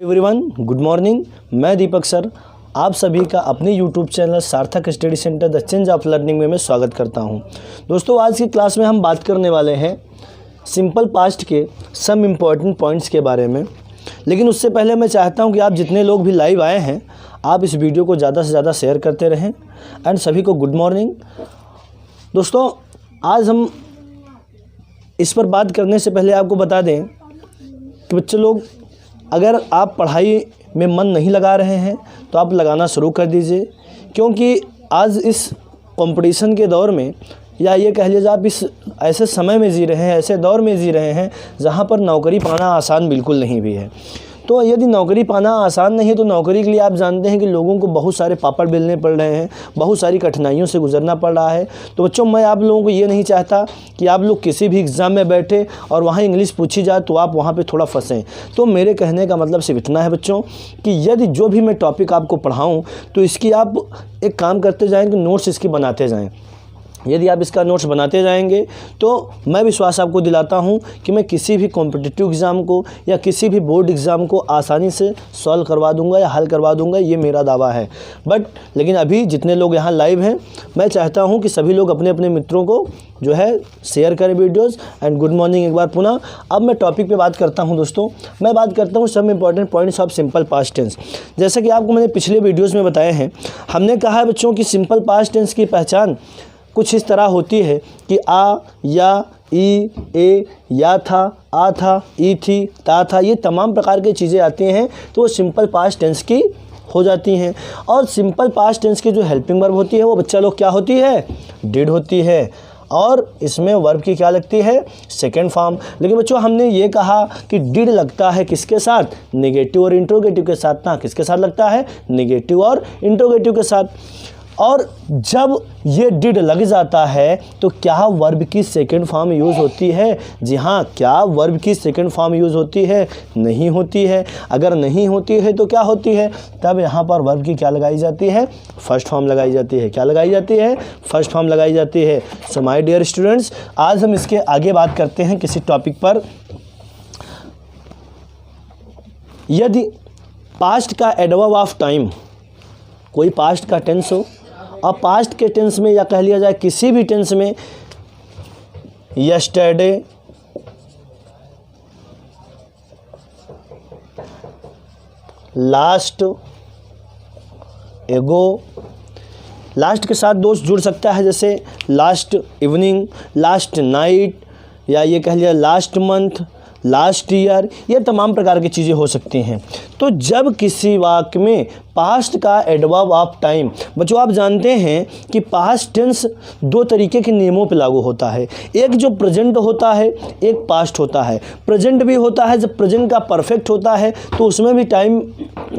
Everyone, good morning. मैं दीपक sir आप सभी का अपने यूट्यूब चैनल सार्थक study centre the change of learning में मैं स्वागत करता हूं। दोस्तों, आज की क्लास में हम बात करने वाले हैं सिंपल पास्ट के सम इम्पॉर्टेंट पॉइंट्स के बारे में। लेकिन उससे पहले मैं चाहता हूं कि आप जितने लोग भी लाइव आए हैं आप इस वीडियो को ज़्यादा से ज़्यादा शेयर करते रहें। एंड सभी को गुड मॉर्निंग। दोस्तों, आज हम इस पर बात करने से पहले आपको बता दें कि बच्चे लोग, अगर आप पढ़ाई में मन नहीं लगा रहे हैं तो आप लगाना शुरू कर दीजिए, क्योंकि आज इस कंपटीशन के दौर में, या ये कह लीजिए आप इस ऐसे समय में जी रहे हैं, ऐसे दौर में जी रहे हैं जहाँ पर नौकरी पाना आसान बिल्कुल नहीं भी है। तो यदि नौकरी पाना आसान नहीं है तो नौकरी के लिए आप जानते हैं कि लोगों को बहुत सारे पापड़ बेलने पड़ रहे हैं, बहुत सारी कठिनाइयों से गुजरना पड़ रहा है। तो बच्चों, मैं आप लोगों को ये नहीं चाहता कि आप लोग किसी भी एग्ज़ाम में बैठे और वहाँ इंग्लिश पूछी जाए तो आप वहाँ पे थोड़ा फंसें। तो मेरे कहने का मतलब सिर्फ इतना है बच्चों कि यदि जो भी मैं टॉपिक आपको पढ़ाऊँ तो इसकी आप एक काम करते जाएँ कि नोट्स इसकी बनाते जाएँ। यदि आप इसका नोट्स बनाते जाएंगे तो मैं विश्वास आपको दिलाता हूं कि मैं किसी भी कॉम्पिटिटिव एग्ज़ाम को या किसी भी बोर्ड एग्ज़ाम को आसानी से सॉल्व करवा दूंगा या हल करवा दूंगा, ये मेरा दावा है। लेकिन अभी जितने लोग यहां लाइव हैं, मैं चाहता हूं कि सभी लोग अपने अपने मित्रों को जो है शेयर करें वीडियोज़। एंड गुड मॉर्निंग एक बार पुनः। अब मैं टॉपिक पे बात करता हूं दोस्तों। मैं बात करता हूं some important points of simple past tense. जैसा कि आपको मैंने पिछले वीडियोज़ में बताए हैं, हमने कहा है बच्चों कि सिंपल पास्ट टेंस की पहचान कुछ इस तरह होती है कि आ, या, ई, ए, या था, आ था, ई थी, ता था, ये तमाम प्रकार की चीज़ें आती हैं तो वो सिंपल पास्ट टेंस की हो जाती हैं। और सिंपल पास्ट टेंस की जो हेल्पिंग वर्ब होती है वो बच्चा लोग क्या होती है? डिड होती है। और इसमें वर्ब की क्या लगती है? Second form. लेकिन बच्चों, हमने ये कहा कि डिड लगता है किसके साथ? नेगेटिव और इंट्रोगेटिव के साथ ना। किसके साथ लगता है? नेगेटिव और इंट्रोगेटिव के साथ। और जब ये डिड लग जाता है तो क्या वर्ब की सेकंड फॉर्म यूज़ होती है? जी हाँ, क्या वर्ब की सेकंड फॉर्म यूज़ होती है? नहीं होती है। अगर नहीं होती है तो क्या होती है? तब यहाँ पर वर्ब की क्या लगाई जाती है? फर्स्ट फॉर्म लगाई जाती है। क्या लगाई जाती है? फर्स्ट फॉर्म लगाई जाती है। सो माय डियर स्टूडेंट्स, आज हम इसके आगे बात करते हैं किसी टॉपिक पर। यदि पास्ट का एडवर्ब ऑफ टाइम, कोई पास्ट का टेंस हो और पास्ट के टेंस में, या कह लिया जाए किसी भी टेंस में, यस्टरडे, लास्ट, एगो, लास्ट के साथ दोस्त जुड़ सकता है, जैसे लास्ट इवनिंग, लास्ट नाइट, या ये कह लिया लास्ट मंथ, लास्ट ईयर, ये तमाम प्रकार की चीज़ें हो सकती हैं। तो जब किसी वाक्य में पास्ट का एडवर्ब ऑफ टाइम, बच्चों आप जानते हैं कि पास्ट टेंस दो तरीके के नियमों पे लागू होता है। एक जो प्रेजेंट होता है, एक पास्ट होता है। प्रेजेंट भी होता है, जब प्रेजेंट का परफेक्ट होता है तो उसमें भी टाइम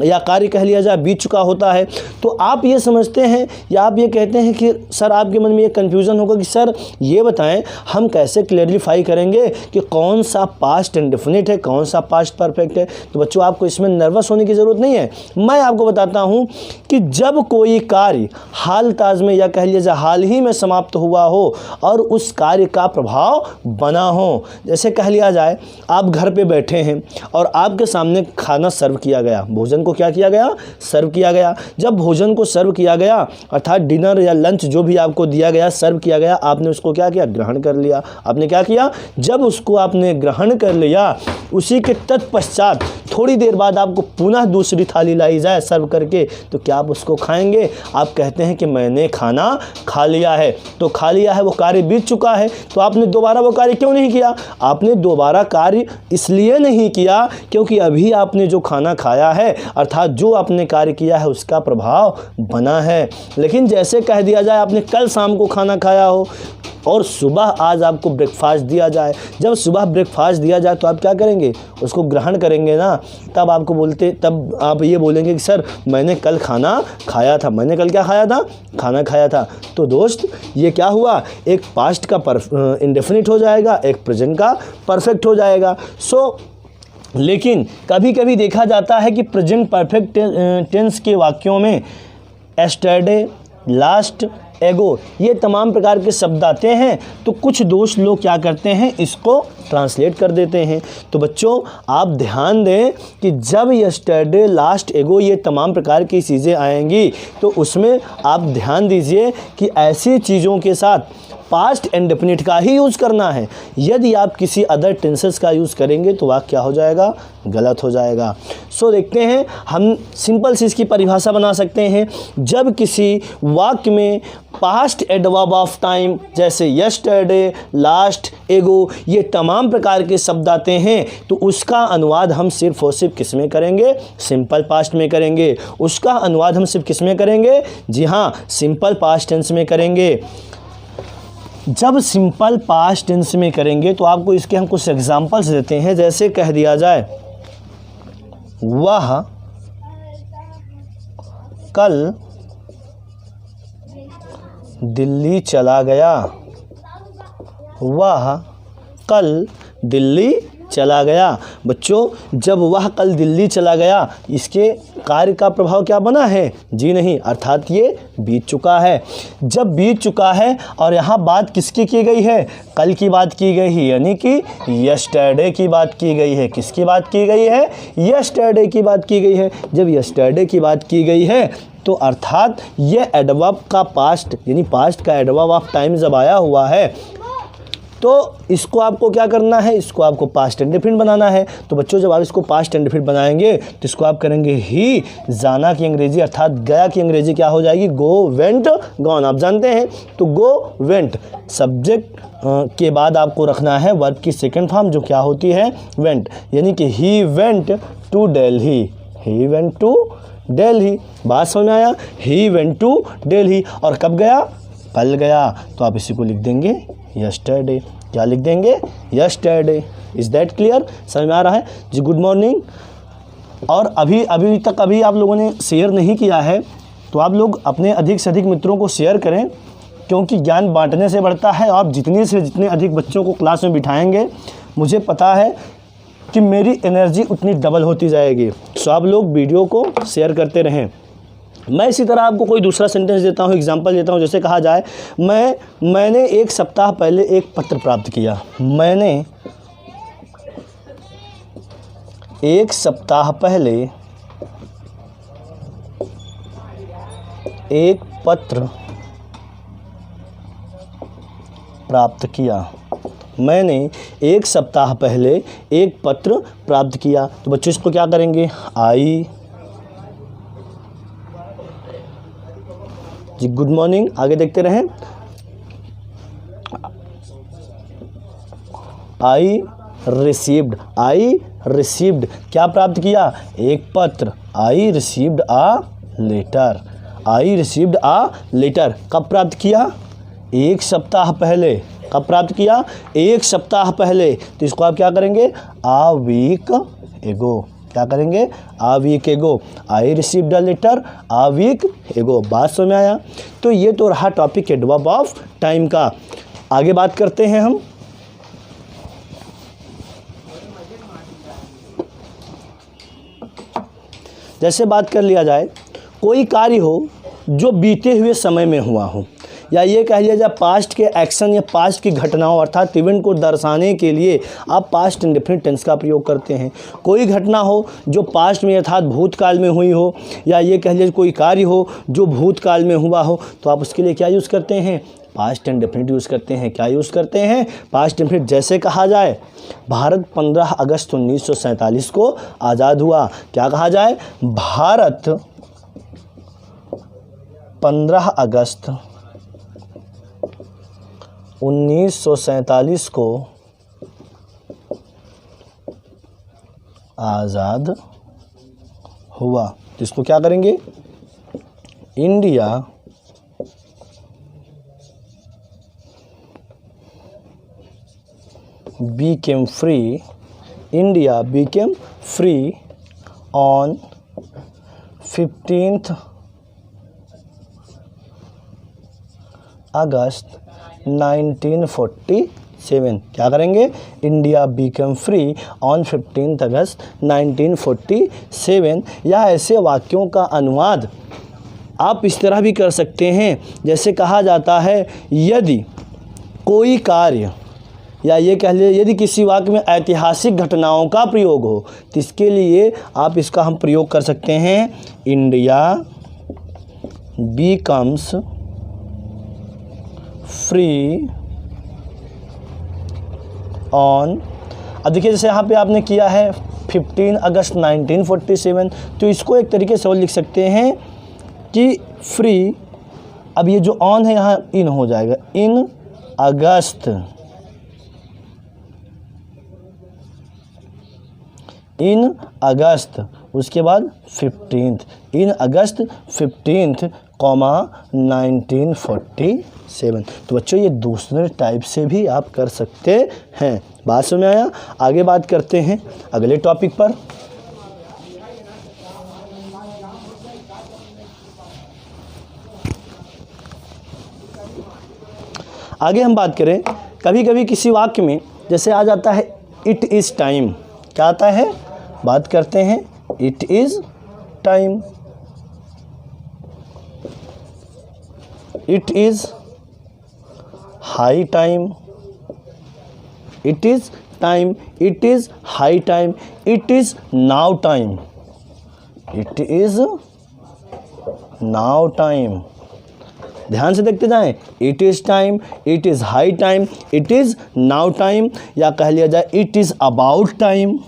या कार्य कह लिया जाए बीत चुका होता है। तो आप ये समझते हैं या आप ये कहते हैं कि सर, आपके मन में ये कन्फ्यूज़न होगा कि सर ये बताएं हम कैसे क्लियरिफाई करेंगे कि कौन सा पास्ट इंडेफिनिट है, कौन सा पास्ट परफेक्ट है। तो बच्चों, आपको इसमें नर्वस होने की ज़रूरत नहीं है। मैं आपको बताता हूं कि जब कोई कार्य हाल ताज में, या कह लीजिए हाल ही में समाप्त हुआ हो और उस कार्य का प्रभाव बना हो, जैसे कह लिया जाए आप घर पे बैठे हैं और आपके सामने खाना सर्व किया गया, भोजन को क्या किया गया? सर्व किया गया। जब भोजन को सर्व किया गया, अर्थात डिनर या लंच जो भी आपको दिया गया, सर्व किया गया, आपने उसको क्या किया? ग्रहण कर लिया। आपने क्या किया? जब उसको आपने ग्रहण कर लिया, उसी के तत्पश्चात थोड़ी देर बाद आपको पुनः दूसरी थाली लाई जाए सर्व करके, तो क्या आप उसको खाएंगे? आप कहते हैं कि मैंने खाना खा लिया है। तो खा लिया है, वो कार्य बीत चुका है, तो आपने दोबारा वो कार्य क्यों नहीं किया? आपने दोबारा कार्य इसलिए नहीं किया क्योंकि अभी आपने जो खाना खाया है, अर्थात जो आपने कार्य किया है उसका प्रभाव बना है। लेकिन जैसे कह दिया जाए आपने कल शाम को खाना खाया हो और सुबह आज आपको ब्रेकफास्ट दिया जाए, जब सुबह ब्रेकफास्ट दिया जाए तो आप क्या करेंगे? उसको ग्रहण करेंगे ना। तब आप ये बोलेंगे कि सर मैंने कल खाना खाया था। मैंने कल क्या खाया था? खाना खाया था। तो दोस्त, ये क्या हुआ? एक पास्ट का इंडेफिनिट हो जाएगा, एक प्रेजेंट का परफेक्ट हो जाएगा। लेकिन कभी कभी देखा जाता है कि प्रेजेंट परफेक्ट टेंस के वाक्यों में एस्टरडे, लास्ट, एगो, ये तमाम प्रकार के शब्द आते हैं तो कुछ दोस्त लोग क्या करते हैं, इसको ट्रांसलेट कर देते हैं। तो बच्चों आप ध्यान दें कि जब यस्टरडे, लास्ट, एगो ये तमाम प्रकार की चीज़ें आएंगी तो उसमें आप ध्यान दीजिए कि ऐसी चीज़ों के साथ पास्ट इंडेफिनिट का ही यूज़ करना है। यदि आप किसी अदर टेंसेस का यूज़ करेंगे तो वाक्य क्या हो जाएगा, गलत हो जाएगा। सो देखते हैं, हम सिंपल सी इसकी परिभाषा बना सकते हैं। जब किसी वाक्य में पास्ट एडवर्ब ऑफ टाइम जैसे यस्टरडे, लास्ट, एगो ये तमाम प्रकार के शब्द आते हैं तो उसका अनुवाद हम सिर्फ और सिर्फ किस में करेंगे, सिंपल पास्ट में करेंगे। उसका अनुवाद हम सिर्फ किस में करेंगे, जी हाँ, सिंपल पास्ट टेंस में करेंगे। जब सिंपल पास्ट टेंस में करेंगे तो आपको इसके हम कुछ एग्जांपल्स देते हैं। जैसे कह दिया जाए वह कल दिल्ली चला गया, वह कल दिल्ली चला गया। बच्चों जब वह कल दिल्ली चला गया, इसके कार्य का प्रभाव क्या बना है, जी नहीं, अर्थात ये बीत चुका है। जब बीत चुका है और यहाँ बात किसकी की गई है, कल की बात की गई है, यानी कि यस्टरडे की बात की गई है। किसकी बात की गई है, यस्टरडे की बात की गई है। जब यस्टरडे की बात की गई है तो अर्थात ये एडवर्ब का पास्ट, यानी पास्ट का एडवर्ब ऑफ टाइम जब आया हुआ है तो इसको आपको क्या करना है, इसको आपको पास्ट इंडेफिनिट बनाना है। तो बच्चों जब आप इसको पास्ट इंडेफिनिट बनाएंगे तो इसको आप करेंगे ही, जाना की अंग्रेजी अर्थात गया की अंग्रेजी क्या हो जाएगी, गो, वेंट, गॉन। आप जानते हैं तो गो, वेंट, सब्जेक्ट के बाद आपको रखना है वर्ब की सेकंड फॉर्म जो क्या होती है, वेंट, यानी कि he went to Delhi, he went to Delhi. बात समझ में आया, ही वेंट टू दिल्ली। और कब गया, कल गया। तो आप इसी को लिख देंगे यस्टरडे। क्या लिख देंगे, यस्टरडे। इज़ दैट क्लियर, समझ में आ रहा है जी। Good morning. और अभी तक आप लोगों ने शेयर नहीं किया है तो आप लोग अपने अधिक से अधिक मित्रों को शेयर करें, क्योंकि ज्ञान बांटने से बढ़ता है। आप जितने से जितने अधिक बच्चों को क्लास में बिठाएंगे, मुझे पता है कि मेरी एनर्जी उतनी डबल होती जाएगी। सो आप लोग वीडियो को शेयर करते रहें। मैं इसी तरह आपको कोई दूसरा सेंटेंस देता हूँ, एग्जांपल देता हूँ। जैसे कहा जाए मैंने एक सप्ताह पहले एक पत्र प्राप्त किया। मैंने एक सप्ताह पहले एक पत्र प्राप्त किया। मैंने एक सप्ताह पहले एक पत्र प्राप्त किया। तो बच्चों इसको क्या करेंगे, आई जी। गुड मॉर्निंग, आगे देखते रहें। आई रिसीव्ड क्या प्राप्त किया, एक पत्र। I received a letter, I received a letter. कब प्राप्त किया, एक सप्ताह पहले। कब प्राप्त किया, एक सप्ताह पहले। तो इसको आप क्या करेंगे, आ वीक एगो। क्या करेंगे, a week ago. I received a letter a week ago. बात समझ में आया। तो ये तो रहा टॉपिक एडवर्ब ऑफ टाइम का। आगे बात करते हैं हम। जैसे बात कर लिया जाए, कोई कार्य हो जो बीते हुए समय में हुआ हो, या ये कह लिया जाए पास्ट के एक्शन या पास्ट की घटनाओं अर्थात इवेंट को दर्शाने के लिए आप पास्ट इंडेफिनिट टेंस का प्रयोग करते हैं। कोई घटना हो जो पास्ट में अर्थात भूतकाल में हुई हो, या ये कह लीजिए कोई कार्य हो जो भूतकाल में हुआ हो, तो आप उसके लिए क्या यूज़ करते हैं, पास्ट इंडेफिनिट यूज़ करते हैं। क्या यूज़ करते हैं, पास्ट इंडेफिनिट। जैसे कहा जाए भारत 15 अगस्त 1947 को आज़ाद हुआ। क्या कहा जाए, भारत 15 अगस्त 1947 को आज़ाद हुआ। तो इसको क्या करेंगे, India became free, India became free on 15th अगस्त 1947। क्या करेंगे, इंडिया बिकम फ्री ऑन 15 अगस्त 1947। या ऐसे वाक्यों का अनुवाद आप इस तरह भी कर सकते हैं, जैसे कहा जाता है यदि कोई कार्य, या ये कह लीजिए यदि किसी वाक्य में ऐतिहासिक घटनाओं का प्रयोग हो, तो इसके लिए आप इसका हम प्रयोग कर सकते हैं, इंडिया बिकम्स फ्री ऑन। अब देखिए जैसे यहाँ पे आपने किया है 15 अगस्त 1947, तो इसको एक तरीके से और लिख सकते हैं कि फ्री, अब ये जो ऑन है यहाँ इन हो जाएगा, इन अगस्त, इन अगस्त, उसके बाद 15th, इन अगस्त 15th, 1947। तो बच्चों ये दूसरे टाइप से भी आप कर सकते हैं। बात समझ में आया? आगे बात करते हैं अगले टॉपिक पर। आगे हम बात करें, कभी कभी किसी वाक्य में जैसे आ जाता है इट इज़ टाइम, क्या आता है? बात करते हैं it is time, it is high time, it is time, it is high time, it is now time, it is now time. ध्यान से देखते जाएं, it is time, it is high time, it is now time, या कह लिया जाए it is about time,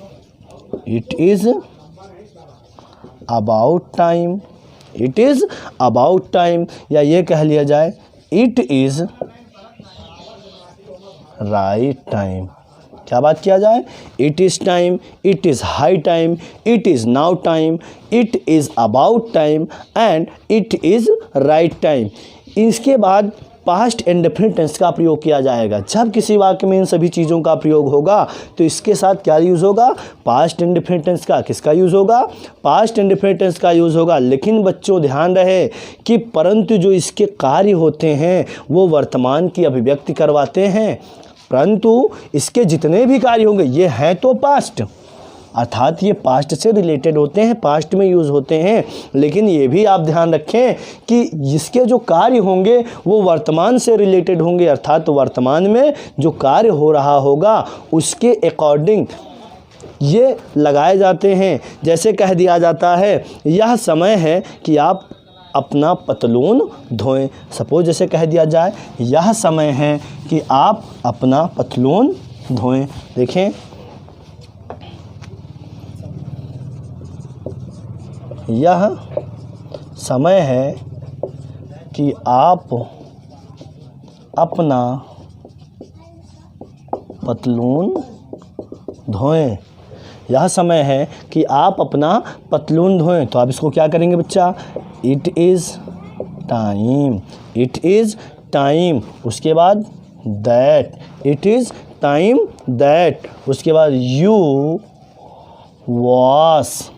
it is about time, it is about time, या ये कह लिया जाए इट इज़ राइट टाइम। क्या बात किया जाए? It is time, it is high time, it is now time, it is about time and it is right time. इसके बाद पास्ट इंडेफिनिट टेंस का प्रयोग किया जाएगा। जब किसी वाक्य में इन सभी चीज़ों का प्रयोग होगा तो इसके साथ क्या यूज़ होगा? पास्ट इंडेफिनिट टेंस का। किसका यूज़ होगा? पास्ट इंडेफिनिट टेंस का यूज़ होगा। लेकिन बच्चों ध्यान रहे कि परंतु जो इसके कार्य होते हैं वो वर्तमान की अभिव्यक्ति करवाते हैं, परंतु इसके जितने भी कार्य होंगे ये हैं तो पास्ट, अर्थात ये पास्ट से रिलेटेड होते हैं, पास्ट में यूज़ होते हैं। लेकिन ये भी आप ध्यान रखें कि इसके जो कार्य होंगे वो वर्तमान से रिलेटेड होंगे, अर्थात वर्तमान में जो कार्य हो रहा होगा उसके अकॉर्डिंग ये लगाए जाते हैं। जैसे कह दिया जाता है यह समय है कि आप अपना पतलून धोएं। सपोज जैसे कह दिया जाए यह समय है कि आप अपना पतलून धोएं। देखें यह समय है कि आप अपना पतलून धोएं। यह समय है कि आप अपना पतलून धोएं। तो आप इसको क्या करेंगे बच्चा? It is time, it is time, उसके बाद that, it is time that, उसके बाद you wash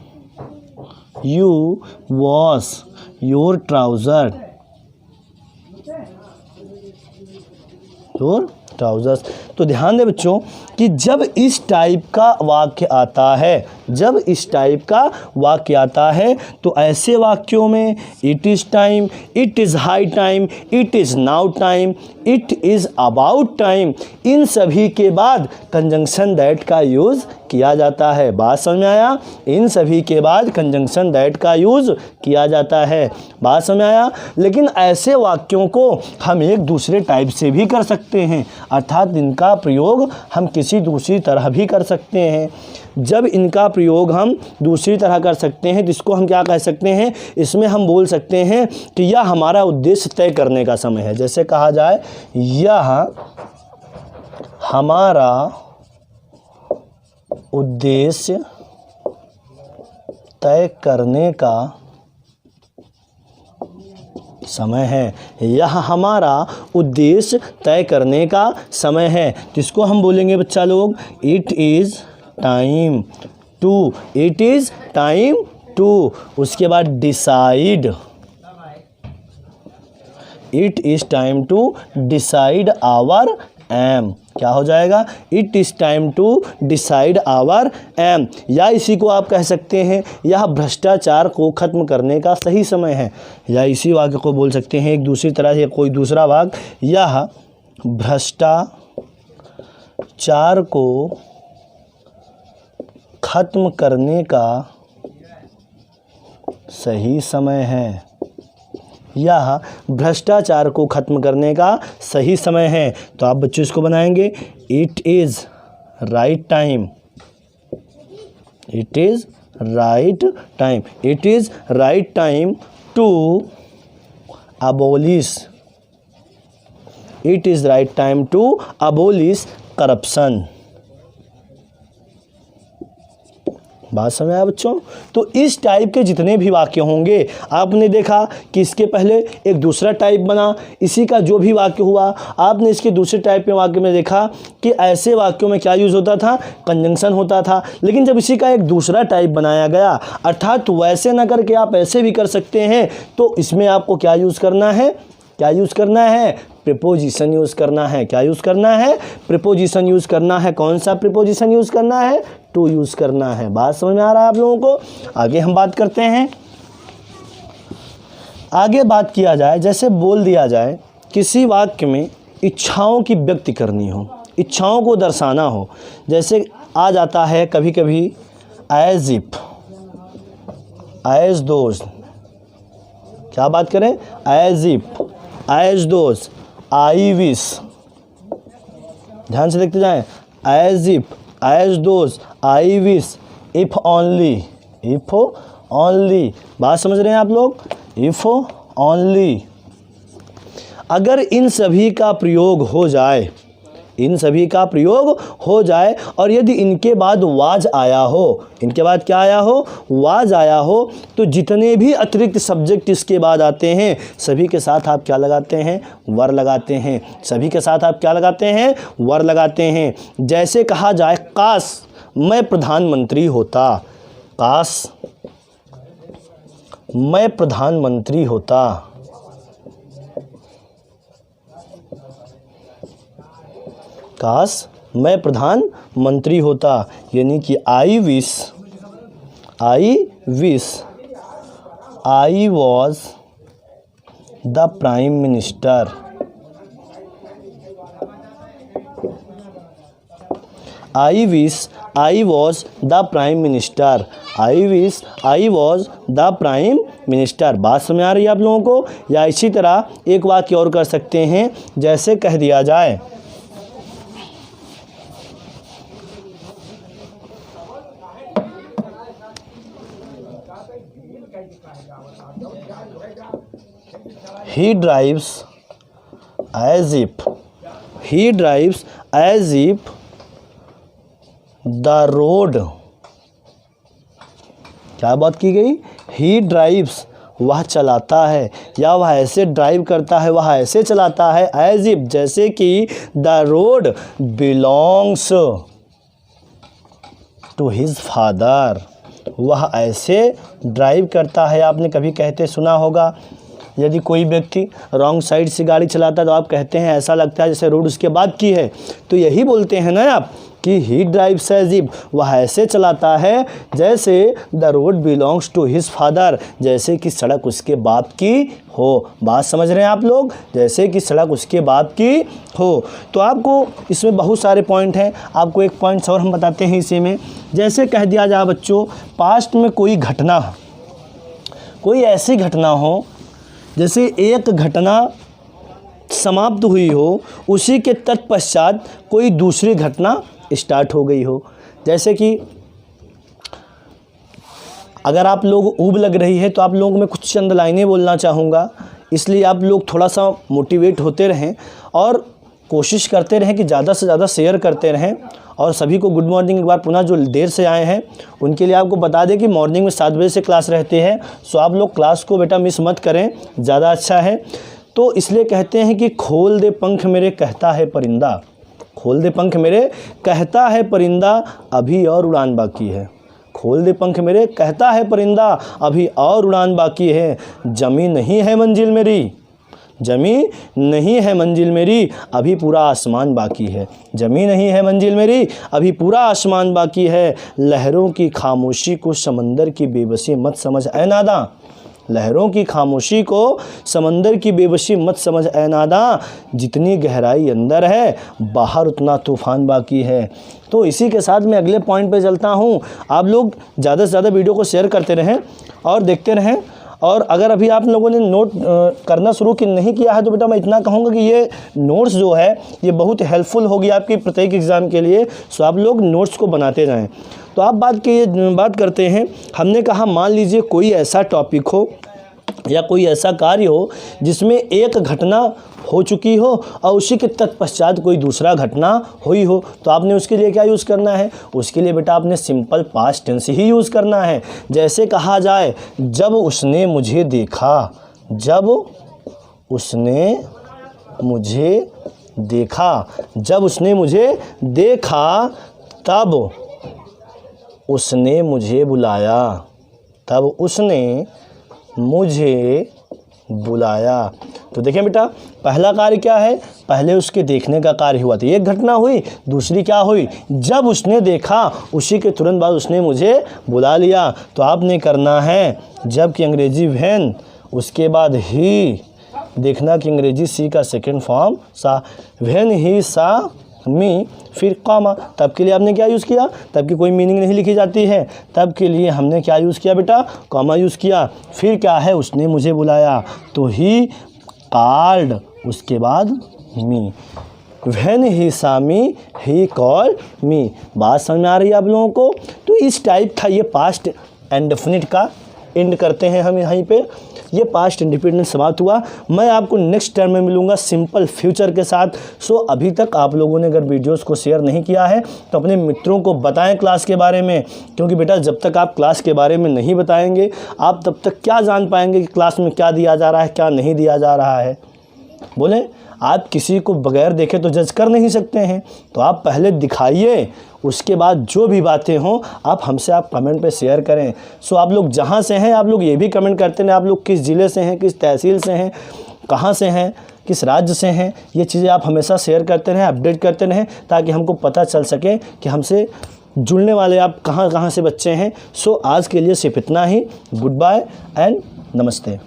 your trouser, your trousers. तो ध्यान दें बच्चों कि जब इस टाइप का वाक्य आता है, जब इस टाइप का वाक्य आता है तो ऐसे वाक्यों में it is time, it is high time, it is now time, it is about time, इन सभी के बाद कंजंक्शन दैट का यूज़ किया जाता है। बात समझ में आया? इन सभी के बाद कंजंक्शन दैट का यूज़ किया जाता है। बात समझ में आया? लेकिन ऐसे वाक्यों को हम एक दूसरे टाइप से भी कर सकते हैं, अर्थात इनका प्रयोग हम किसी दूसरी तरह भी कर सकते हैं। जब इनका प्रयोग हम दूसरी तरह कर सकते हैं तो इसको हम क्या कह सकते हैं? इसमें हम बोल सकते हैं कि यह हमारा उद्देश्य तय करने का समय है। जैसे कहा जाए यह हमारा उद्देश्य तय करने का समय है, यह हमारा उद्देश्य तय करने का समय है। तो इसको हम बोलेंगे बच्चा लोग it is time to, it is time to, उसके बाद decide, it is time to decide our aim, क्या हो जाएगा? It is time to decide our aim, या इसी को आप कह सकते हैं यह भ्रष्टाचार को ख़त्म करने का सही समय है, या इसी वाक्य को बोल सकते हैं एक दूसरी तरह से कोई दूसरा वाक्य, यह भ्रष्टाचार को ख़त्म करने का सही समय है, यह भ्रष्टाचार को ख़त्म करने का सही समय है। तो आप बच्चों इसको बनाएंगे, it is right time, it is right time, it is right time to abolish, it is right time to abolish corruption. बात समझ आया बच्चों? तो इस टाइप के जितने भी वाक्य होंगे, आपने देखा कि इसके पहले एक दूसरा टाइप बना, इसी का जो भी वाक्य हुआ आपने इसके दूसरे टाइप के वाक्य में देखा कि ऐसे वाक्यों में क्या यूज़ होता था? कंजंक्शन होता था। लेकिन जब इसी का एक दूसरा टाइप बनाया गया, अर्थात वैसे ना करके आप ऐसे भी कर सकते हैं, तो इसमें आपको क्या यूज़ करना है? क्या यूज़ करना है? प्रीपोजिशन यूज़ करना है। क्या यूज़ करना है? प्रीपोजिशन यूज़ करना है। कौन सा प्रीपोजिशन यूज़ करना है? टू यूज़ करना है। बात समझ में आ रहा है आप लोगों को? आगे हम बात करते हैं। आगे बात किया जाए, जैसे बोल दिया जाए किसी वाक्य में इच्छाओं की व्यक्ति करनी हो, इच्छाओं को दर्शाना हो, जैसे आ जाता है कभी कभी एज इफ, एज दोस्त, क्या बात करें? एज इफ, एज दोस्त, आई विश, ध्यान से देखते जाएं, एज इफ, एज दोस्त, I wish, if only, if only. बात समझ रहे हैं आप लोग? If only. अगर इन सभी का प्रयोग हो जाए, इन सभी का प्रयोग हो जाए और यदि इनके बाद वाज आया हो, इनके बाद क्या आया हो? वाज आया हो, तो जितने भी अतिरिक्त सब्जेक्ट इसके बाद आते हैं सभी के साथ आप क्या लगाते हैं? वर लगाते हैं। सभी के साथ आप क्या लगाते हैं? वर लगाते हैं। जैसे कहा जाए काश मैं प्रधानमंत्री होता, काश मैं प्रधानमंत्री होता, काश मैं प्रधानमंत्री होता, यानी कि I wish, I wish I was the prime minister, I wish I was the prime minister, I wish I was the prime minister. बात समझ आ रही है आप लोगों को? या इसी तरह एक वाक्य और कर सकते हैं, जैसे कह दिया जाए he drives as if, he drives as if the road, क्या बात की गई? he drives, वह चलाता है, या वह ऐसे ड्राइव करता है, वह ऐसे चलाता है, as if, जैसे कि the road belongs to his father, वह ऐसे ड्राइव करता है। आपने कभी कहते सुना होगा, यदि कोई व्यक्ति रॉन्ग साइड से गाड़ी चलाता है तो आप कहते हैं ऐसा लगता है जैसे रोड उसके बाद की है, तो यही बोलते हैं ना आप कि ही ड्राइव्स एज इफ, वह ऐसे चलाता है जैसे the road belongs to his father, जैसे कि सड़क उसके बाप की हो। बात समझ रहे हैं आप लोग? जैसे कि सड़क उसके बाप की हो। तो आपको इसमें बहुत सारे पॉइंट हैं, आपको एक पॉइंट्स और हम बताते हैं इसी में। जैसे कह दिया जाए बच्चों, पास्ट में कोई घटना, कोई ऐसी घटना हो, जैसे एक घटना समाप्त हुई हो, उसी के तत्पश्चात कोई दूसरी घटना स्टार्ट हो गई हो। जैसे कि अगर आप लोग ऊब लग रही है तो आप लोगों को मैं कुछ चंद लाइनें बोलना चाहूँगा, इसलिए आप लोग थोड़ा सा मोटिवेट होते रहें और कोशिश करते रहें कि ज़्यादा से ज़्यादा शेयर करते रहें। और सभी को गुड मॉर्निंग एक बार पुनः, जो देर से आए हैं उनके लिए आपको बता दें कि मॉर्निंग में 7 बजे से क्लास रहती है, सो आप लोग क्लास को बेटा मिस मत करें, ज़्यादा अच्छा है। तो इसलिए कहते हैं कि खोल दे पंख मेरे कहता है परिंदा, खोल दे पंख मेरे कहता है परिंदा, अभी और उड़ान बाकी है। खोल दे पंख मेरे कहता है परिंदा, अभी और उड़ान बाकी है। जमी नहीं है मंजिल मेरी, जमी नहीं है मंजिल मेरी, अभी पूरा आसमान बाकी है। जमी नहीं है मंजिल मेरी, अभी पूरा आसमान बाकी है। लहरों की खामोशी को समंदर की बेबसी मत समझ ऐ नादां। लहरों की खामोशी को समंदर की बेबसी मत समझ ऐ नादां। जितनी गहराई अंदर है, बाहर उतना तूफान बाकी है। तो इसी के साथ मैं अगले पॉइंट पे चलता हूँ। आप लोग ज़्यादा से ज़्यादा वीडियो को शेयर करते रहें और देखते रहें। और अगर अभी आप लोगों ने नोट करना शुरू नहीं किया है तो बेटा मैं इतना कहूँगा कि ये नोट्स जो है ये बहुत हेल्पफुल होगी आपकी प्रत्येक एग्ज़ाम के लिए। सो आप लोग नोट्स को बनाते जाएं। तो आप बात करते हैं। हमने कहा मान लीजिए कोई ऐसा टॉपिक हो या कोई ऐसा कार्य हो जिसमें एक घटना हो चुकी हो और उसी के तत्पश्चात कोई दूसरा घटना हुई हो, तो आपने उसके लिए क्या यूज़ करना है? उसके लिए बेटा आपने सिंपल पास्ट टेंस ही यूज़ करना है। जैसे कहा जाए जब उसने मुझे देखा, जब उसने मुझे देखा, जब उसने मुझे देखा, तब उसने मुझे बुलाया, तब उसने मुझे बुलाया। तो देखें बेटा पहला कार्य क्या है? पहले उसके देखने का कार्य हुआ था, एक घटना हुई। दूसरी क्या हुई? जब उसने देखा उसी के तुरंत बाद उसने मुझे बुला लिया। तो आपने करना है जब की अंग्रेजी व्हेन, उसके बाद ही, देखना कि अंग्रेजी सी का सेकेंड फॉर्म सा, व्हेन ही सा मी, फिर कॉमा। तब के लिए आपने क्या यूज़ किया? तब की कोई मीनिंग नहीं लिखी जाती है, तब के लिए हमने क्या यूज़ किया बेटा? कॉमा यूज़ किया। फिर क्या है? उसने मुझे बुलाया, तो ही कॉल्ड, उसके बाद मी। व्हेन ही सा मी, ही कॉल्ड मी। बात समझ में आ रही है आप लोगों को? तो इस टाइप था ये पास्ट इंडेफिनिट का। एंड करते हैं हम यहीं पे। ये पास्ट इंडिपेंडेंस समाप्त हुआ। मैं आपको नेक्स्ट टर्म में मिलूंगा सिंपल फ्यूचर के साथ। सो अभी तक आप लोगों ने अगर वीडियोस को शेयर नहीं किया है तो अपने मित्रों को बताएं क्लास के बारे में, क्योंकि बेटा जब तक आप क्लास के बारे में नहीं बताएंगे आप तब तक क्या जान पाएंगे कि क्लास में क्या दिया जा रहा है, क्या नहीं दिया जा रहा है। बोलें, आप किसी को बगैर देखे तो जज कर नहीं सकते हैं, तो आप पहले दिखाइए, उसके बाद जो भी बातें हों आप हमसे आप कमेंट पे शेयर करें। सो आप लोग जहाँ से हैं आप लोग ये भी कमेंट करते हैं आप लोग किस ज़िले से हैं, किस तहसील से हैं, कहाँ से हैं, किस राज्य से हैं। ये चीज़ें आप हमेशा शेयर करते रहें, अपडेट करते रहें, ताकि हमको पता चल सके कि हमसे जुड़ने वाले आप कहाँ कहाँ से बच्चे हैं। सो आज के लिए सिर्फ इतना ही। गुड बाय एंड नमस्ते।